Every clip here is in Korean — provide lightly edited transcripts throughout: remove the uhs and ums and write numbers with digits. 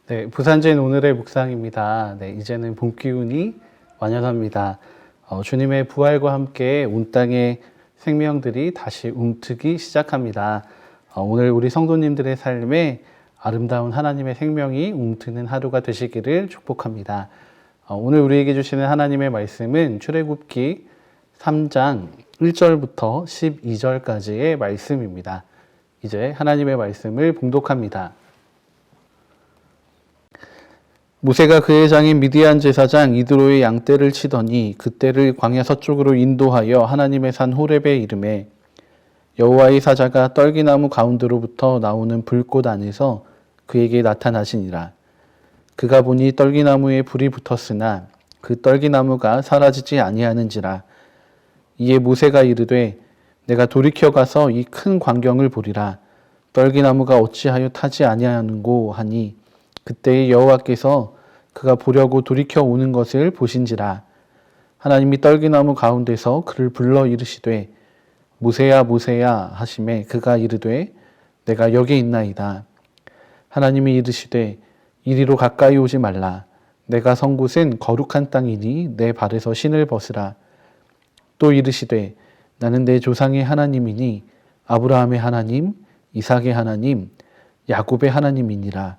네, 부산제인 오늘의 묵상입니다. 네, 이제는 봄 기운이 완연합니다. 주님의 부활과 함께 온 땅의 생명들이 다시 움트기 시작합니다. 오늘 우리 성도님들의 삶에 아름다운 하나님의 생명이 움트는 하루가 되시기를 축복합니다. 오늘 우리에게 주시는 하나님의 말씀은 출애굽기 3장 1절부터 12절까지의 말씀입니다. 이제 하나님의 말씀을 봉독합니다. 모세가 그의 장인 미디안 제사장 이드로의 양떼를 치더니 그떼를 광야 서쪽으로 인도하여 하나님의 산 호렙에 이르매 여호와의 사자가 떨기나무 가운데로부터 나오는 불꽃 안에서 그에게 나타나시니라. 그가 보니 떨기나무에 불이 붙었으나 그 떨기나무가 사라지지 아니하는지라. 이에 모세가 이르되 내가 돌이켜 가서 이 큰 광경을 보리라. 떨기나무가 어찌하여 타지 아니하는고 하니 그때에 여호와께서 그가 보려고 돌이켜 오는 것을 보신지라. 하나님이 떨기나무 가운데서 그를 불러 이르시되 모세야 모세야 하시매 그가 이르되 내가 여기 있나이다. 하나님이 이르시되 이리로 가까이 오지 말라. 내가 선 곳은 거룩한 땅이니 내 발에서 신을 벗으라. 또 이르시되 나는 내 조상의 하나님이니 아브라함의 하나님, 이삭의 하나님, 야곱의 하나님이니라.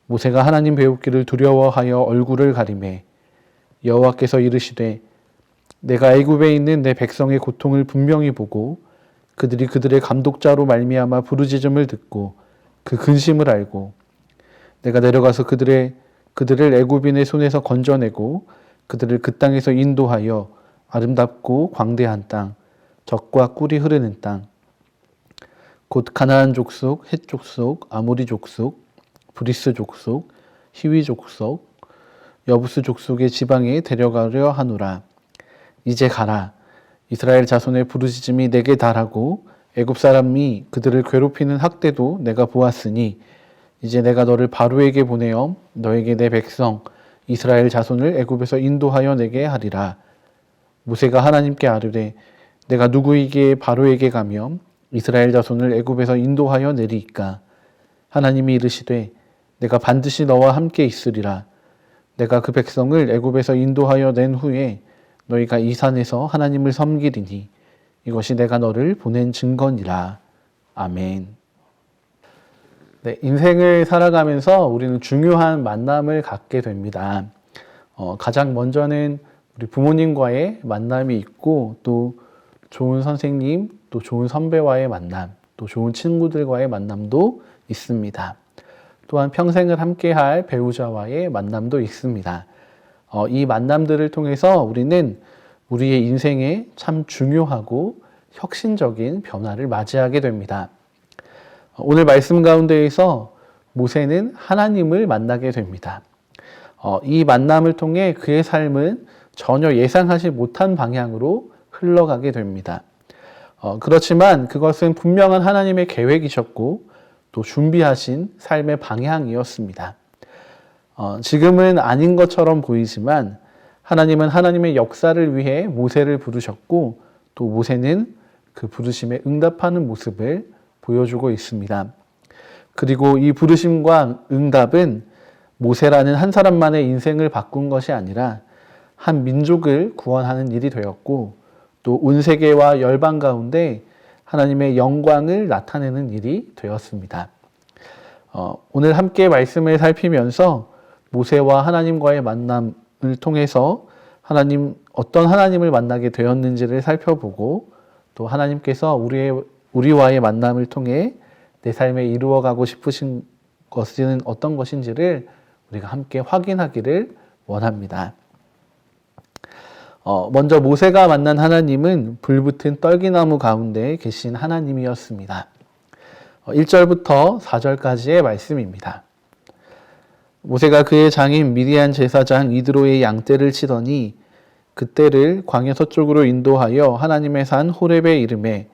모세가 하나님 배우기를 두려워하여 얼굴을 가리매 여호와께서 이르시되 내가 애굽에 있는 내 백성의 고통을 분명히 보고 그들이 그들의 감독자로 말미암아 부르짖음을 듣고 그 근심을 알고 내가 내려가서 그들을 애굽인의 손에서 건져내고 그들을 그 땅에서 인도하여 아름답고 광대한 땅, 젖과 꿀이 흐르는 땅, 곧 가나안 족속, 헷 족속, 아모리 족속, 브리스 족속, 히위 족속, 여부스 족속의 지방에 데려가려 하노라. 이제 가라. 이스라엘 자손의 부르짖음이 내게 달하고 애굽 사람이 그들을 괴롭히는 학대도 내가 보았으니 이제 내가 너를 바로에게 보내어 너에게 내 백성 이스라엘 자손을 애굽에서 인도하여 내게 하리라. 모세가 하나님께 아뢰되 내가 누구에게 바로에게 가며 이스라엘 자손을 애굽에서 인도하여 내리이까. 하나님이 이르시되 내가 반드시 너와 함께 있으리라. 내가 그 백성을 애굽에서 인도하여 낸 후에 너희가 이 산에서 하나님을 섬기리니 이것이 내가 너를 보낸 증거니라. 아멘. 네, 인생을 살아가면서 우리는 중요한 만남을 갖게 됩니다. 가장 먼저는 우리 부모님과의 만남이 있고 또 좋은 선생님, 또 좋은 선배와의 만남, 또 좋은 친구들과의 만남도 있습니다. 또한 평생을 함께할 배우자와의 만남도 있습니다. 이 만남들을 통해서 우리는 우리의 인생에 참 중요하고 혁신적인 변화를 맞이하게 됩니다. 오늘 말씀 가운데에서 모세는 하나님을 만나게 됩니다. 이 만남을 통해 그의 삶은 전혀 예상하지 못한 방향으로 흘러가게 됩니다. 그렇지만 그것은 분명한 하나님의 계획이셨고 또 준비하신 삶의 방향이었습니다. 지금은 아닌 것처럼 보이지만 하나님은 하나님의 역사를 위해 모세를 부르셨고 또 모세는 그 부르심에 응답하는 모습을 보여주고 있습니다. 그리고 이 부르심과 응답은 모세라는 한 사람만의 인생을 바꾼 것이 아니라 한 민족을 구원하는 일이 되었고 또 온 세계와 열방 가운데 하나님의 영광을 나타내는 일이 되었습니다. 오늘 함께 말씀을 살피면서 모세와 하나님과의 만남을 통해서 어떤 하나님을 만나게 되었는지를 살펴보고 또 하나님께서 우리와의 만남을 통해 내 삶에 이루어가고 싶으신 것은 어떤 것인지를 우리가 함께 확인하기를 원합니다. 먼저 모세가 만난 하나님은 불붙은 떨기나무 가운데 계신 하나님이었습니다. 1절부터 4절까지의 말씀입니다. 모세가 그의 장인 미디안 제사장 이드로의 양떼를 치더니 그떼를 광야 서쪽으로 인도하여 하나님의 산 호렙에 이르매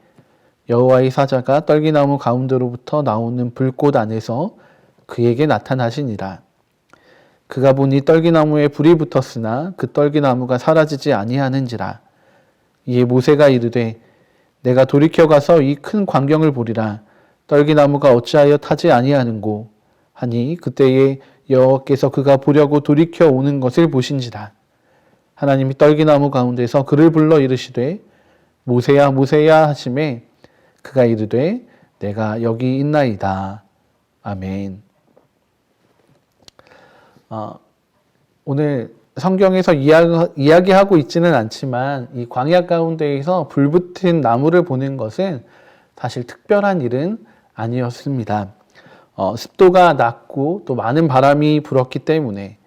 여호와의 사자가 떨기나무 가운데로부터 나오는 불꽃 안에서 그에게 나타나시니라. 그가 보니 떨기나무에 불이 붙었으나 그 떨기나무가 사라지지 아니하는지라. 이에 모세가 이르되 내가 돌이켜 가서 이 큰 광경을 보리라. 떨기나무가 어찌하여 타지 아니하는고 하니 그때에 여호와께서 그가 보려고 돌이켜 오는 것을 보신지라. 하나님이 떨기나무 가운데서 그를 불러 이르시되 모세야 모세야 하시매 그가 이르되 내가 여기 있나이다. 아멘. 오늘 성경에서 이야기하고 있지는 않지만 이 광야 가운데에서 불붙은 나무를 보는 것은 사실 특별한 일은 아니었습니다. 습도가 낮고 또 많은 바람이 불었기 때문에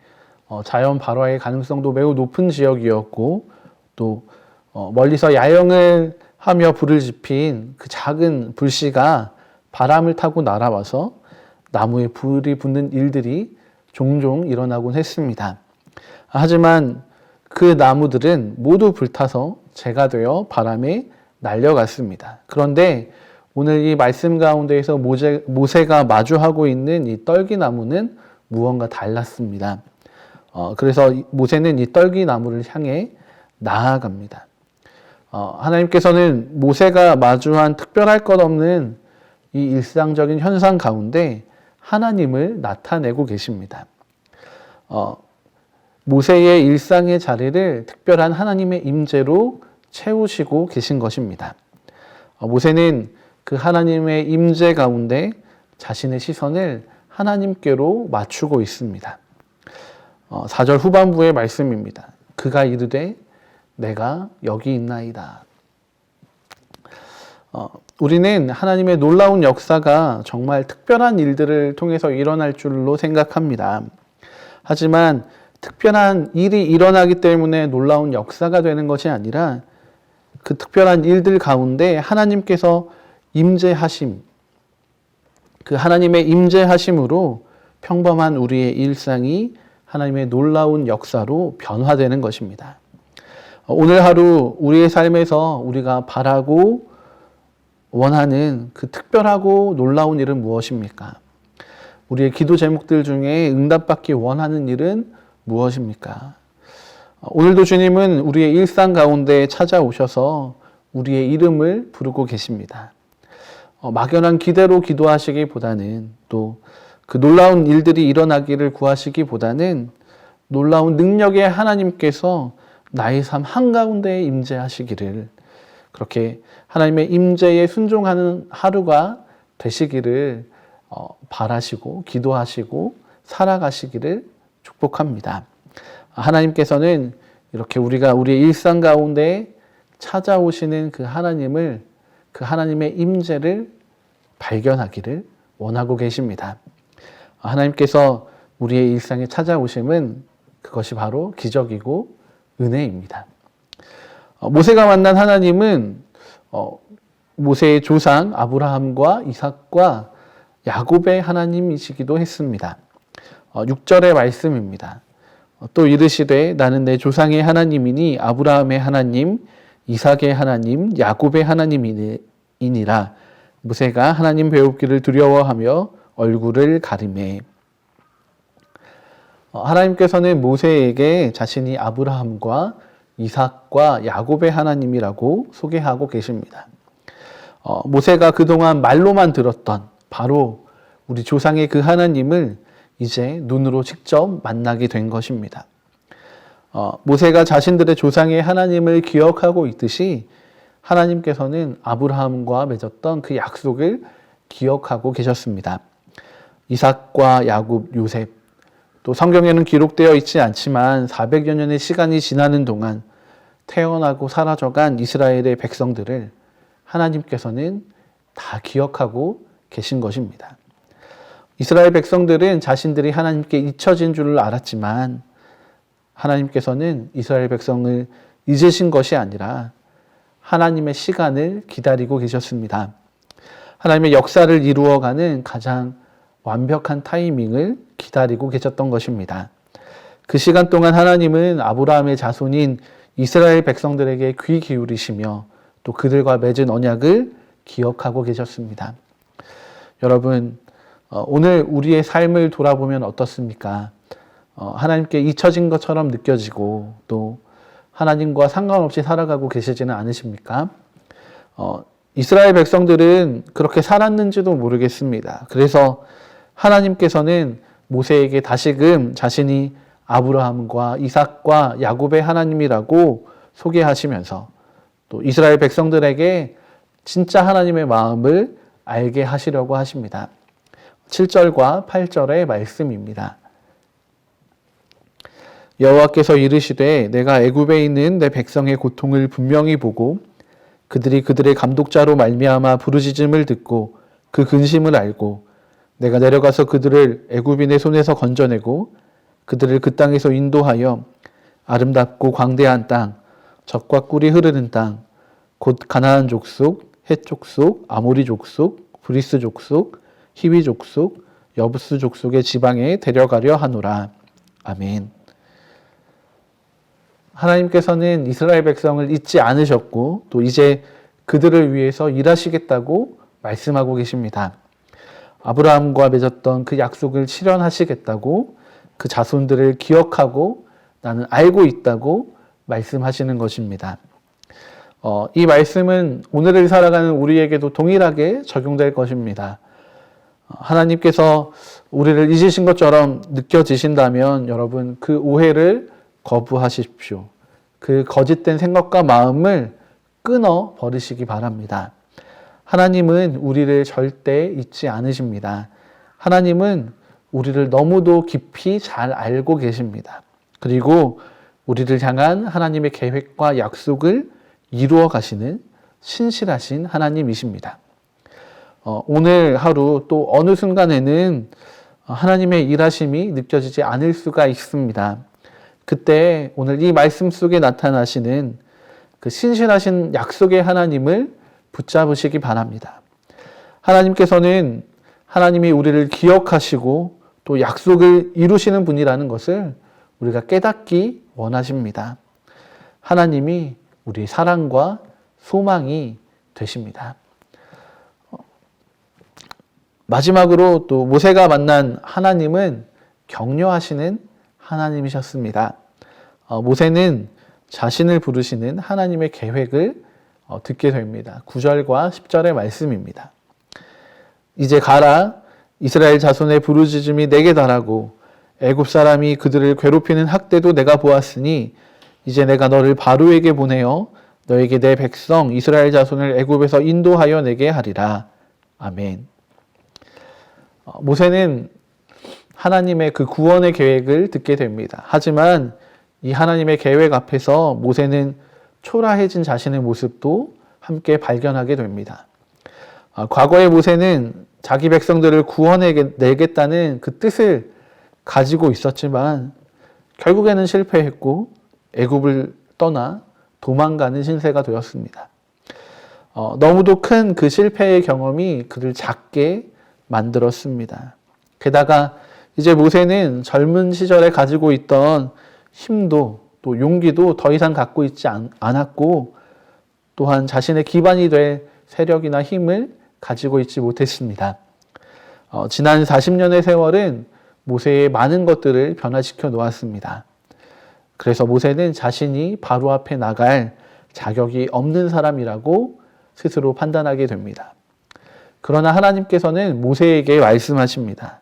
자연 발화의 가능성도 매우 높은 지역이었고 또 멀리서 야영을 하며 불을 지핀 그 작은 불씨가 바람을 타고 날아와서 나무에 불이 붙는 일들이 종종 일어나곤 했습니다. 하지만 그 나무들은 모두 불타서 재가 되어 바람에 날려갔습니다. 그런데 오늘 이 말씀 가운데에서 모세가 마주하고 있는 이 떨기나무는 무언가 달랐습니다. 그래서 모세는 이 떨기나무를 향해 나아갑니다. 하나님께서는 모세가 마주한 특별할 것 없는 이 일상적인 현상 가운데 하나님을 나타내고 계십니다. 모세의 일상의 자리를 특별한 하나님의 임재로 채우시고 계신 것입니다. 모세는 그 하나님의 임재 가운데 자신의 시선을 하나님께로 맞추고 있습니다. 4절 후반부의 말씀입니다. 그가 이르되 내가 여기 있나이다. 우리는 하나님의 놀라운 역사가 정말 특별한 일들을 통해서 일어날 줄로 생각합니다. 하지만 특별한 일이 일어나기 때문에 놀라운 역사가 되는 것이 아니라 그 특별한 일들 가운데 하나님께서 임재하심, 그 하나님의 임재하심으로 평범한 우리의 일상이 하나님의 놀라운 역사로 변화되는 것입니다. 오늘 하루 우리의 삶에서 우리가 바라고 원하는 그 특별하고 놀라운 일은 무엇입니까? 우리의 기도 제목들 중에 응답받기 원하는 일은 무엇입니까? 오늘도 주님은 우리의 일상 가운데 찾아오셔서 우리의 이름을 부르고 계십니다. 막연한 기대로 기도하시기보다는 또 그 놀라운 일들이 일어나기를 구하시기보다는 놀라운 능력의 하나님께서 나의 삶 한가운데에 임재하시기를, 그렇게 하나님의 임재에 순종하는 하루가 되시기를 바라시고 기도하시고 살아가시기를 축복합니다. 하나님께서는 이렇게 우리가 우리의 일상 가운데 찾아오시는 그 하나님을, 그 하나님의 임재를 발견하기를 원하고 계십니다. 하나님께서 우리의 일상에 찾아오심은 그것이 바로 기적이고 은혜입니다. 모세가 만난 하나님은 모세의 조상 아브라함과 이삭과 야곱의 하나님이시기도 했습니다. 6절의 말씀입니다. 또 이르시되 나는 내 조상의 하나님이니 아브라함의 하나님, 이삭의 하나님, 야곱의 하나님이니라. 모세가 하나님 배우기를 두려워하며 얼굴을 가리매. 하나님께서는 모세에게 자신이 아브라함과 이삭과 야곱의 하나님이라고 소개하고 계십니다. 모세가 그동안 말로만 들었던 바로 우리 조상의 그 하나님을 이제 눈으로 직접 만나게 된 것입니다. 모세가 자신들의 조상의 하나님을 기억하고 있듯이 하나님께서는 아브라함과 맺었던 그 약속을 기억하고 계셨습니다. 이삭과 야곱, 요셉, 또 성경에는 기록되어 있지 않지만 400여 년의 시간이 지나는 동안 태어나고 사라져간 이스라엘의 백성들을 하나님께서는 다 기억하고 계신 것입니다. 이스라엘 백성들은 자신들이 하나님께 잊혀진 줄을 알았지만 하나님께서는 이스라엘 백성을 잊으신 것이 아니라 하나님의 시간을 기다리고 계셨습니다. 하나님의 역사를 이루어가는 가장 완벽한 타이밍을 기다리고 계셨던 것입니다. 그 시간 동안 하나님은 아브라함의 자손인 이스라엘 백성들에게 귀 기울이시며 또 그들과 맺은 언약을 기억하고 계셨습니다. 여러분, 오늘 우리의 삶을 돌아보면 어떻습니까? 하나님께 잊혀진 것처럼 느껴지고 또 하나님과 상관없이 살아가고 계시지는 않으십니까? 이스라엘 백성들은 그렇게 살았는지도 모르겠습니다. 그래서 하나님께서는 모세에게 다시금 자신이 아브라함과 이삭과 야곱의 하나님이라고 소개하시면서 또 이스라엘 백성들에게 진짜 하나님의 마음을 알게 하시려고 하십니다. 7절과 8절의 말씀입니다. 여호와께서 이르시되 내가 애굽에 있는 내 백성의 고통을 분명히 보고 그들이 그들의 감독자로 말미암아 부르짖음을 듣고 그 근심을 알고 내가 내려가서 그들을 애굽인의 손에서 건져내고 그들을 그 땅에서 인도하여 아름답고 광대한 땅, 젖과 꿀이 흐르는 땅, 곧 가나안 족속, 헷 족속, 아모리 족속, 브리스 족속, 히위 족속, 여부스 족속의 지방에 데려가려 하노라. 아멘. 하나님께서는 이스라엘 백성을 잊지 않으셨고 또 이제 그들을 위해서 일하시겠다고 말씀하고 계십니다. 아브라함과 맺었던 그 약속을 실현하시겠다고 그 자손들을 기억하고 나는 알고 있다고 말씀하시는 것입니다. 이 말씀은 오늘을 살아가는 우리에게도 동일하게 적용될 것입니다. 하나님께서 우리를 잊으신 것처럼 느껴지신다면 여러분 그 오해를 거부하십시오. 그 거짓된 생각과 마음을 끊어 버리시기 바랍니다. 하나님은 우리를 절대 잊지 않으십니다. 하나님은 우리를 너무도 깊이 잘 알고 계십니다. 그리고 우리를 향한 하나님의 계획과 약속을 이루어 가시는 신실하신 하나님이십니다. 오늘 하루 또 어느 순간에는 하나님의 일하심이 느껴지지 않을 수가 있습니다. 그때 오늘 이 말씀 속에 나타나시는 그 신실하신 약속의 하나님을 붙잡으시기 바랍니다. 하나님께서는 하나님이 우리를 기억하시고 또 약속을 이루시는 분이라는 것을 우리가 깨닫기 원하십니다. 하나님이 우리 사랑과 소망이 되십니다. 마지막으로 또 모세가 만난 하나님은 격려하시는 하나님이셨습니다. 모세는 자신을 부르시는 하나님의 계획을 듣게 됩니다. 9절과 10절의 말씀입니다. 이제 가라 이스라엘 자손의 부르짖음이 내게 달하고 애굽 사람이 그들을 괴롭히는 학대도 내가 보았으니 이제 내가 너를 바로에게 보내어 너에게 내 백성 이스라엘 자손을 애굽에서 인도하여 내게 하리라. 아멘. 모세는 하나님의 그 구원의 계획을 듣게 됩니다. 하지만 이 하나님의 계획 앞에서 모세는 초라해진 자신의 모습도 함께 발견하게 됩니다. 과거의 모세는 자기 백성들을 구원해내겠다는 그 뜻을 가지고 있었지만 결국에는 실패했고 애굽을 떠나 도망가는 신세가 되었습니다. 너무도 큰 그 실패의 경험이 그를 작게 만들었습니다. 게다가 이제 모세는 젊은 시절에 가지고 있던 힘도 또 용기도 더 이상 갖고 있지 않았고 또한 자신의 기반이 될 세력이나 힘을 가지고 있지 못했습니다. 지난 40년의 세월은 모세의 많은 것들을 변화시켜 놓았습니다. 그래서 모세는 자신이 바로 앞에 나갈 자격이 없는 사람이라고 스스로 판단하게 됩니다. 그러나 하나님께서는 모세에게 말씀하십니다.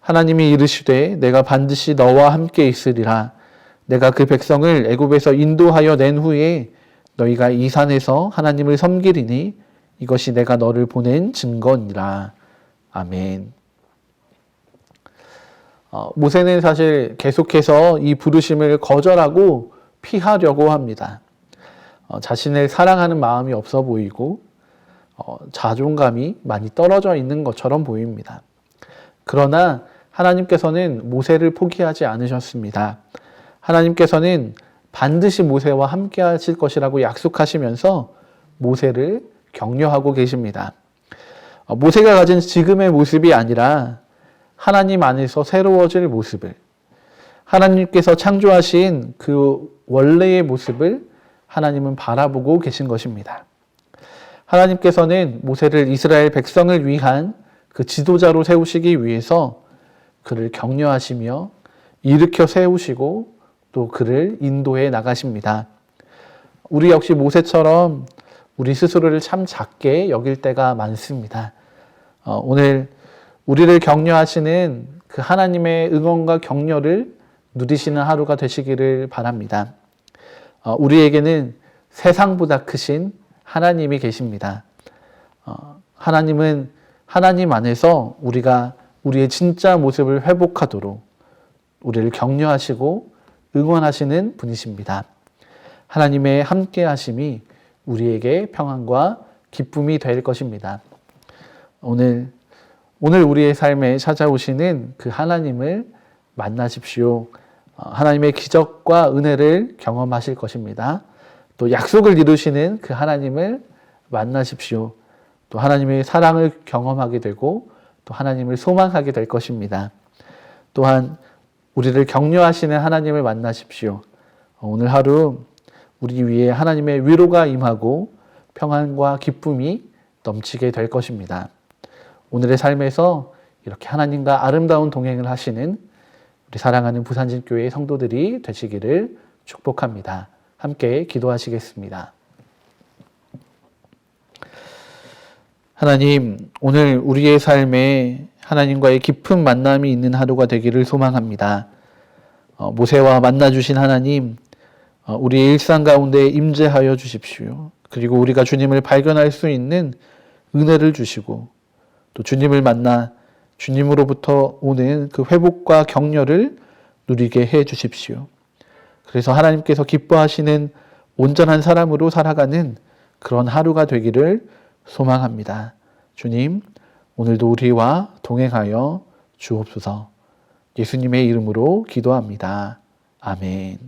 하나님이 이르시되 내가 반드시 너와 함께 있으리라. 내가 그 백성을 애굽에서 인도하여 낸 후에 너희가 이 산에서 하나님을 섬기리니 이것이 내가 너를 보낸 증거니라. 아멘. 모세는 사실 계속해서 이 부르심을 거절하고 피하려고 합니다. 자신을 사랑하는 마음이 없어 보이고 자존감이 많이 떨어져 있는 것처럼 보입니다. 그러나 하나님께서는 모세를 포기하지 않으셨습니다. 하나님께서는 반드시 모세와 함께 하실 것이라고 약속하시면서 모세를 격려하고 계십니다. 모세가 가진 지금의 모습이 아니라 하나님 안에서 새로워질 모습을, 하나님께서 창조하신 그 원래의 모습을 하나님은 바라보고 계신 것입니다. 하나님께서는 모세를 이스라엘 백성을 위한 그 지도자로 세우시기 위해서 그를 격려하시며 일으켜 세우시고 또 그를 인도해 나가십니다. 우리 역시 모세처럼 우리 스스로를 참 작게 여길 때가 많습니다. 오늘 우리를 격려하시는 그 하나님의 응원과 격려를 누리시는 하루가 되시기를 바랍니다. 우리에게는 세상보다 크신 하나님이 계십니다. 하나님은 하나님 안에서 우리가 우리의 진짜 모습을 회복하도록 우리를 격려하시고 응원하시는 분이십니다. 하나님의 함께하심이 우리에게 평안과 기쁨이 될 것입니다. 오늘 우리의 삶에 찾아오시는 그 하나님을 만나십시오. 하나님의 기적과 은혜를 경험하실 것입니다. 또 약속을 이루시는 그 하나님을 만나십시오. 또 하나님의 사랑을 경험하게 되고 또 하나님을 소망하게 될 것입니다. 또한 우리를 격려하시는 하나님을 만나십시오. 오늘 하루 우리 위에 하나님의 위로가 임하고 평안과 기쁨이 넘치게 될 것입니다. 오늘의 삶에서 이렇게 하나님과 아름다운 동행을 하시는 우리 사랑하는 부산진교회 성도들이 되시기를 축복합니다. 함께 기도하시겠습니다. 하나님, 오늘 우리의 삶에 하나님과의 깊은 만남이 있는 하루가 되기를 소망합니다. 모세와 만나주신 하나님, 우리의 일상 가운데 임재하여 주십시오. 그리고 우리가 주님을 발견할 수 있는 은혜를 주시고 또 주님을 만나 주님으로부터 오는 그 회복과 격려를 누리게 해 주십시오. 그래서 하나님께서 기뻐하시는 온전한 사람으로 살아가는 그런 하루가 되기를 소망합니다. 주님, 오늘도 우리와 동행하여 주옵소서. 예수님의 이름으로 기도합니다. 아멘.